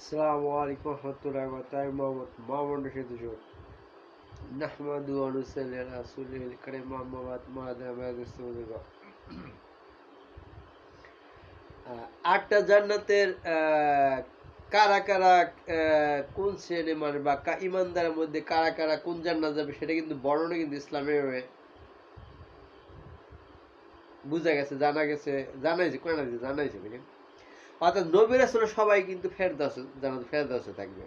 আসসালামু আলাইকুম রহমতুল্লাহি ওয়া বারাকাতুহু। মোহাম্মদ মামুন রশিদ যশোর। নাহমাদু ওয়া নুসাল্লি আলা রাসূলিল কারীম আম্মা বা'দ। আটটা জান্নাতের কারা কারা কোন শ্রেণী মানে বা ইমানদারের মধ্যে কারা কারা কোন জান্নাত যাবে সেটা কিন্তু বর্ণনা কিন্তু ইসলামে বুঝা গেছে, জানা গেছে, জানাইছে কোরআন হাদিসে জানাইছে দেখেন। অর্থাৎ নবী রাসূল সবাই কিন্তু জান্নাতুল ফেরদাউসে থাকবে।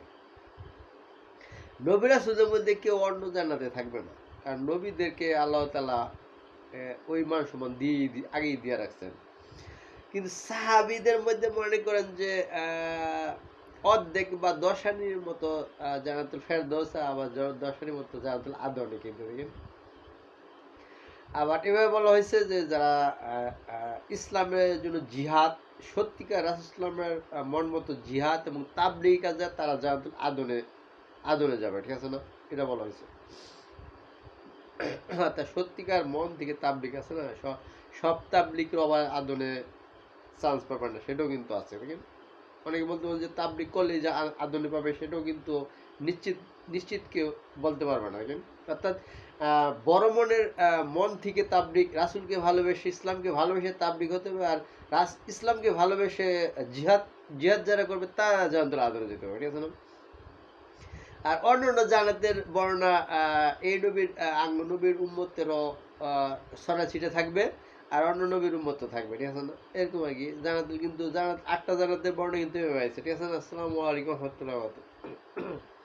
নবী রাসূলের মধ্যে কেউ অন্য জান্নাতে থাকবে না, কারণ নবীদেরকে আল্লাহ তাআলা ওই মান সম্মান আগেই দিয়ে রাখছেন। কিন্তু সাহাবীদের মধ্যে মনে করেন যে অর্ধেক বা দশানির মতো জান্নাতুল ফেরদাউস, আবার দশানির মতো জান্নাতুল আদনে কিন্তু দেখেন। আবার এভাবে বলা হয়েছে যে যারা ইসলামের জন্য জিহাদ, সত্যিকার রাসূল ইসলামের মন মতো জিহাদ এবং তাবলীগ কাজে তারা জান্নাতুল আদনে যাবে, ঠিক আছে না? এটা বলা হয়েছে। তা সত্যিকার মন থেকে তাবলীগ আছে না, সব তাবলীগের আবার আদনে চান্স পাবে না, সেটাও কিন্তু আছে দেখেন। অনেকে বলতে বলছে যে তাবলীগ করলে যে আদনে পাবে, সেটাও কিন্তু নিশ্চিত কেউ বলতে পারবে না দেখেন। অর্থাৎ বড় মনের মন থেকে তাবলীগ, রাসূলকে ভালোবেসে ইসলামকে ভালোবেসে তাবলীগ হতে হবে, আর ইসলামকে ভালোবেসে জিহাদ যারা করবে তারা জান্নাতুল আদনে যেতে হবে, ঠিক আছে না? আর অন্যান্য জান্নাতের বর্ণনা এই নবীর নবীর উম্মতেরও ছড়াছিটে থাকবে, আর অন্য নবীর উম্মত থাকবে, ঠিক আছে না? এরকম আর কি। কিন্তু আটটা জান্নাতের বর্ণনা কিন্তু এভাবে আছে, ঠিক আছে না? আসসালামু আলাইকুম ওয়া রাহমাতুল্লাহি ওয়া বারাকাতুহু।